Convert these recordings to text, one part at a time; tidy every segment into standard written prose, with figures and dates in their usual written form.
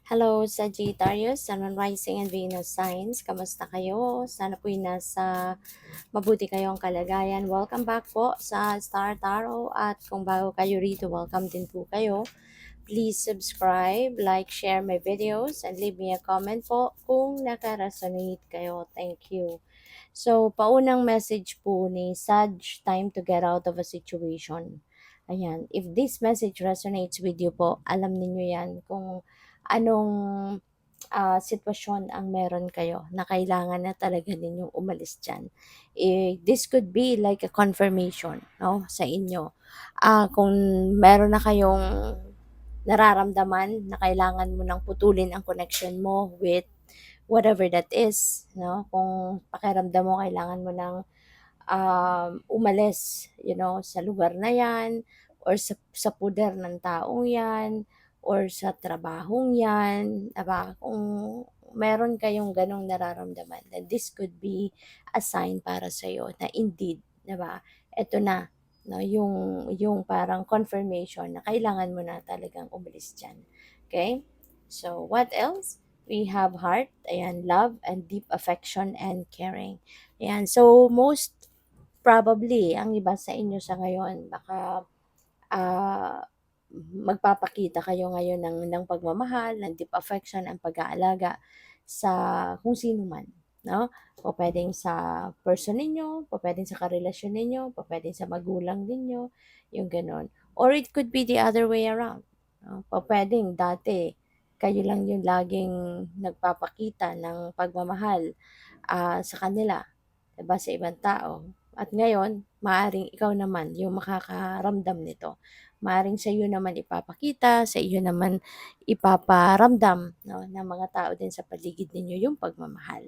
Hello, Sagittarius, Sun, Moon Rising, and Venus signs. Kamusta kayo? Sana po'y nasa mabuti kayong kalagayan. Welcome back po sa Star Tarot at kung bago kayo rito, welcome din po kayo. Please subscribe, like, share my videos, and leave me a comment po kung naka-resonate kayo. Thank you. So, paunang message po ni Sag, time to get out of a situation. Ayan, if this message resonates with you po, alam niyo yan kung anong sitwasyon ang meron kayo na kailangan na talaga ninyong umalis dyan. This could be like a confirmation, no, sa inyo. Kung meron na kayong nararamdaman na kailangan mo nang putulin ang connection mo with whatever that is, no? Kung pakiramdam mo kailangan mo ng umalis, sa lugar na yan, or sa puder ng taong yan, or sa trabahong yan, diba? Kung meron kayong ganong nararamdaman, then this could be a sign para sa'yo na indeed, diba? Ito na, no, yung parang confirmation na kailangan mo na talagang umalis dyan. Okay? So, what else? We have heart, ayan, love, and deep affection and caring. Ayan, so most probably, ang iba sa inyo sa ngayon, baka ah, magpapakita kayo ngayon ng pagmamahal, ng deep affection, ang pag-aalaga sa kung sino man. No? O pwedeng sa person ninyo, o pwedeng sa karelasyon ninyo, o pwedeng sa magulang ninyo, yung ganon. Or it could be the other way around. No? O pwedeng dati, kayo lang yung laging nagpapakita ng pagmamahal sa kanila, diba, sa ibang tao. At ngayon, maaring ikaw naman yung makakaramdam nito. Maaring sa iyo naman ipapakita, sa iyo naman ipaparamdam, no, ng mga tao din sa paligid ninyo yung pagmamahal.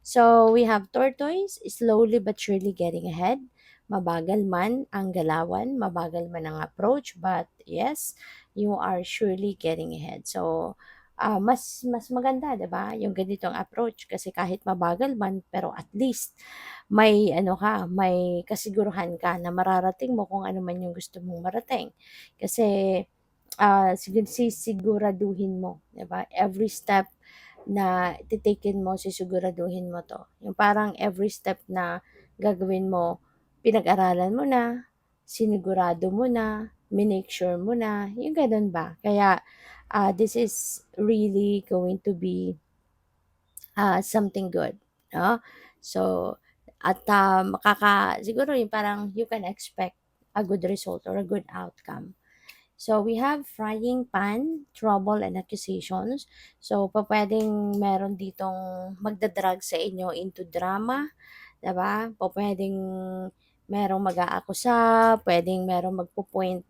So, we have tortoise, slowly but surely getting ahead. Mabagal man ang galawan, mabagal man ang approach, but yes, you are surely getting ahead. So, mas maganda, 'di ba? Yung ganitong approach kasi kahit mabagal man, pero at least may ano ka, may kasiguruhan ka na mararating mo kung ano man yung gusto mong marating. Kasi sisiguraduhin mo, 'di ba? Every step na titikin mo, sisiguraduhin mo 'to. Yung parang every step na gagawin mo, pinag-aralan mo na, sinigurado mo na, minake sure mo na, yung gano'n ba. Kaya this is really going to be something good, no? So, at siguro yung parang you can expect a good result or a good outcome. So, we have frying pan, trouble, and accusations. So, pwedeng meron ditong magdadrag sa inyo into drama, diba? Pwedeng merong mag-aakusa, pwedeng merong magpo-point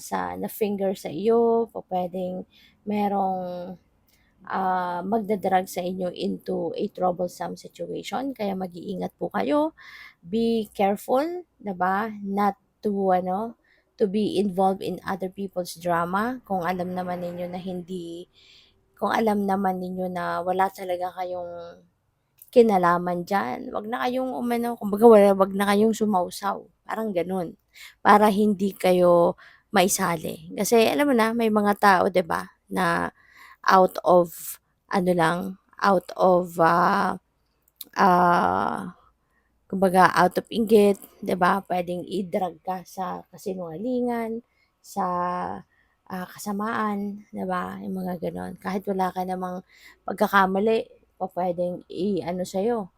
sa na finger sa iyo, pwedeng merong magdadrag sa inyo into a troublesome situation. Kaya mag-iingat po kayo. Be careful, 'di ba? Not to to be involved in other people's drama kung alam naman ninyo na wala talaga kayong kinalaman diyan. Wag na kayong kumbaga wag na kayong sumausaw. Parang gano'n. Para hindi kayo maisali. Kasi alam mo na, may mga tao, 'di ba, na out of out of ah, kumbaga out of inggit, 'di ba? Puwedeng i-drag ka sa kasinungalingan, sa kasamaan, 'di ba? Yung mga gano'n. Kahit wala ka namang pagkakamali, pupuwedeng i-ano sa'yo,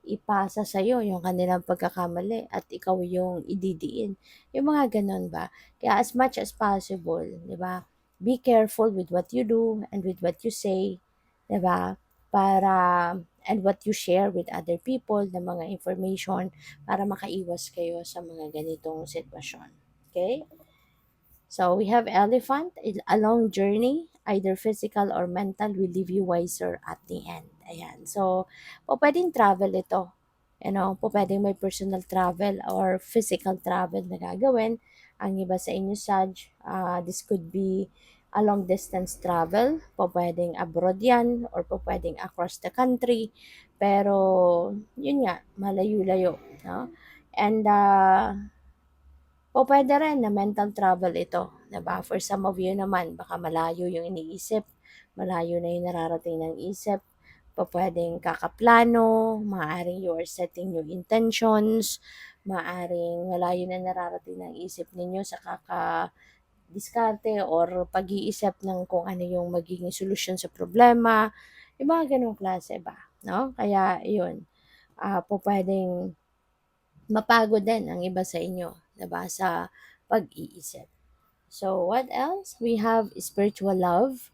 ipasa sa'yo yung kanilang pagkakamali at ikaw yung ididiin. Yung mga gano'n ba? Kaya as much as possible, 'di ba? Be careful with what you do and with what you say, 'di ba? Para and what you share with other people na mga information para makaiwas kayo sa mga ganitong sitwasyon. Okay? So we have elephant, a long journey, either physical or mental, will leave you wiser at the end. Ayan. So, pwedeng travel ito. Pwedeng may personal travel or physical travel na gagawin. Ang iba sa inyo, Sag, this could be a long distance travel. Pwedeng abroad yan or pwedeng across the country. Pero, yun nga, malayo-layo. No? And, Pupuwede rin na mental travel ito, 'di ba? For some of you naman baka malayo yung iniisip, malayo na yung nararating ng isip, pupuwedeng kakaplano, maaaring you are setting new intentions, maaaring malayo na nararating ng isip ninyo sa diskarte or pag-iisip ng kung ano yung magiging solusyon sa problema, yung mga gano'ng klase ba, 'no? Kaya iyon, pupuwedeng mapagod din ang iba sa inyo, 'di ba, sa pag-iisip. So, what else? We have spiritual love,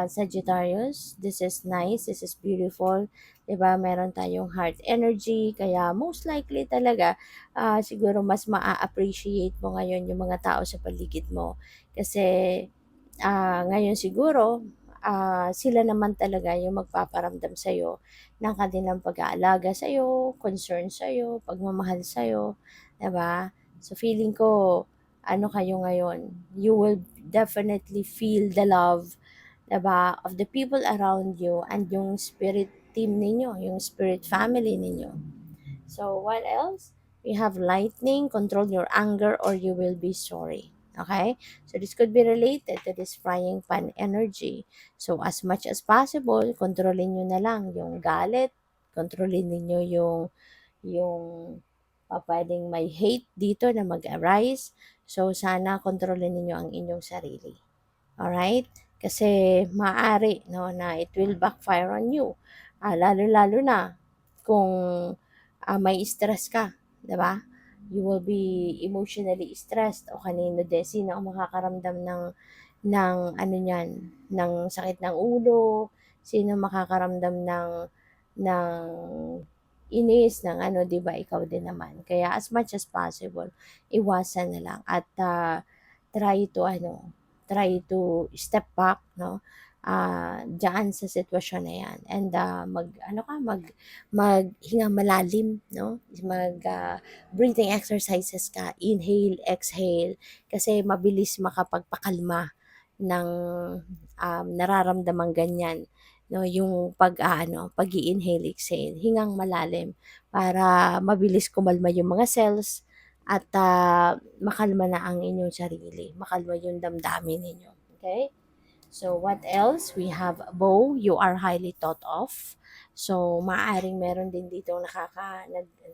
Sagittarius. This is nice, this is beautiful. 'Di ba, meron tayong heart energy, kaya most likely talaga, siguro mas maa-appreciate mo ngayon yung mga tao sa paligid mo. Kasi, ngayon siguro, sila naman talaga yung magpaparamdam sa'yo ng kanilang pag-aalaga sa'yo, concern sa'yo, pagmamahal sa'yo, 'di ba? So, feeling ko ano kayo ngayon, you will definitely feel the love, 'di ba, of the people around you and yung spirit team ninyo, yung spirit family ninyo. So, what else? We have lightning, control your anger or you will be sorry. Okay? So, this could be related to this frying pan energy. So, as much as possible, kontrolin nyo na lang yung galit, kontrolin ninyo yung pwedeng may hate dito na mag-arise. So, sana kontrolin ninyo ang inyong sarili. Alright? Kasi maaari no, na it will backfire on you. Lalo-lalo na kung may stress ka, 'di ba? You will be emotionally stressed o kanino din, sino ang makakaramdam ng ano niyan, ng sakit ng ulo, sino makakaramdam ng inis, ng ano, 'di ba, ikaw din naman. Kaya as much as possible, iwasan na lang at try to ano, try to step back, no? Diyan sa sitwasyon na 'yan and mag-ano ka, maghinga malalim, no? Breathing exercises ka, inhale, exhale, kasi mabilis makapagpakalma ng nararamdamang ganyan, no? Yung pag-i-inhale, exhale, hingang malalim para mabilis kumalma yung mga cells at makalma na ang inyong sarili, makalma yung damdamin ninyo. Okay? So, what else? We have bow, you are highly thought of. So, maaring meron din dito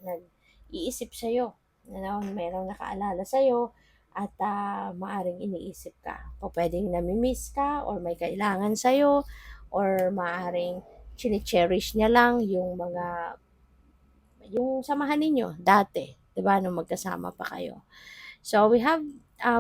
nag-iisip sa'yo. Merong nakaalala sa'yo at maaring iniisip ka. O pwedeng namimiss ka or may kailangan sa'yo or maaring chine-cherish niya lang yung samahan ninyo dati, 'di ba, nung magkasama pa kayo. So, we have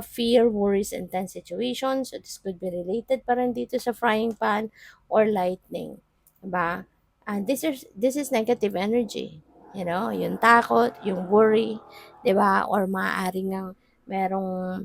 fear, worries, and tense situations. So, this could be related pa rin dito sa frying pan or lightning. Diba? And this is negative energy. You know, yung takot, yung worry, 'di ba? Or maaaring ng merong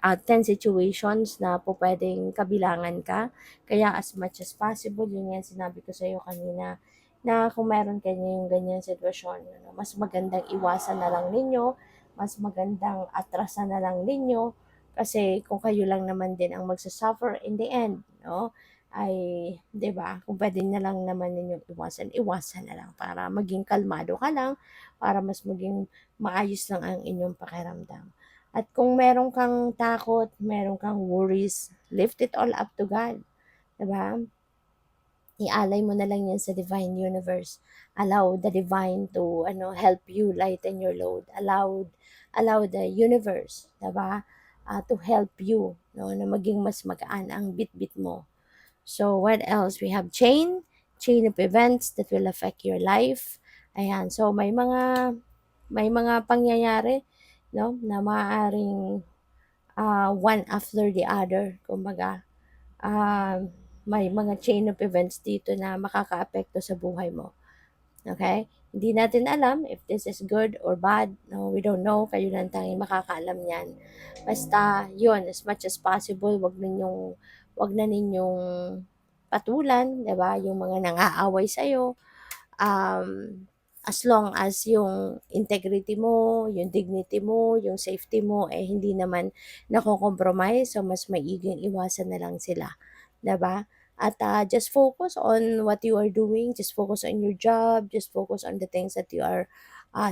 10 situations na po pwedeng kabilangan ka. Kaya as much as possible, yun yan sinabi ko sa iyo kanina, na kung meron kayo yung ganyan sitwasyon, mas magandang iwasan na lang ninyo, mas magandang atrasan na lang ninyo, kasi kung kayo lang naman din ang magsasuffer in the end, no? Ay, 'di ba? Kung pwede na lang naman ninyong iwasan, iwasan na lang para maging kalmado ka lang, para mas maging maayos lang ang inyong pakiramdam. At kung meron kang takot, meron kang worries, lift it all up to God, 'di ba? Ialay mo na lang 'yan sa divine universe. Allow the divine to help you lighten your load. Allow the universe, 'di ba? To help you, no, na maging mas magaan ang bitbit mo. So what else? We have chain of events that will affect your life. Ayan. So may mga pangyayari, no, na maaaring one after the other, kumbaga. May mga chain of events dito na makakaapekto sa buhay mo. Okay? Hindi natin alam if this is good or bad. No, we don't know. Kayo lang tanging makakaalam niyan. Basta, yun, as much as possible, wag na ninyong patulan, 'di ba? Yung mga nang-aaway sa iyo, um, as long as yung integrity mo, yung dignity mo, yung safety mo, hindi naman nako-compromise, so mas maiging iwasan na lang sila, 'di ba? At just focus on what you are doing, just focus on your job, just focus on the things that you are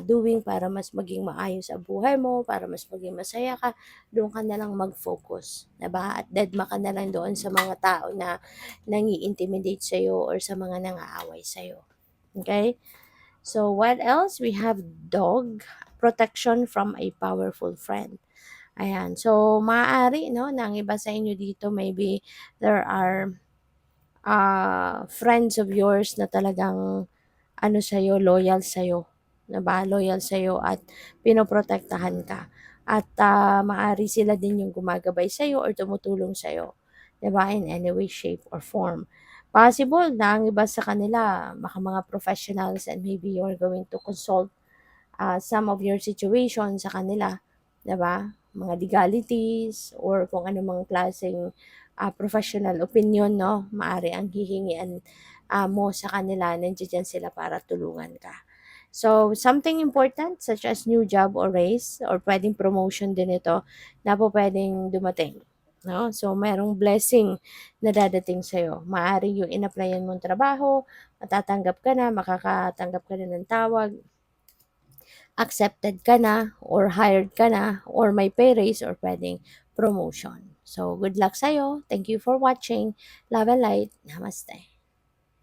doing para mas maging maayos ang buhay mo, para mas maging masaya ka, doon ka na lang mag-focus, 'di ba? At dedma ka na lang doon sa mga tao na nangi-intimidate sa'yo or sa mga nang-aaway sa'yo. Okay? So, what else? We have dog, protection from a powerful friend. Ayan. So, maaari, no, na ang iba sa inyo dito, maybe there are friends of yours na talagang ano sa'yo, loyal sa'yo. Diba? Loyal sa'yo at pinoprotektahan ka. At maaari sila din yung gumagabay sa'yo or tumutulong sa'yo. Diba? In any way, shape, or form. Possible na ang iba sa kanila, baka mga professionals, and maybe you're going to consult some of your situation sa kanila, 'di ba? Mga legalities or kung ano mang klaseng professional opinion, no? Maari ang hihingian mo sa kanila, nandiyan sila para tulungan ka. So, something important such as new job or raise or pwedeng promotion din ito na po pwedeng dumating. No? So, merong blessing na dadating sa'yo. Maaaring yung in-applyan mong trabaho, matatanggap ka na, makakatanggap ka na ng tawag, accepted ka na or hired ka na or may pay raise or pwedeng promotion. So, good luck sa'yo. Thank you for watching. Love and light. Namaste.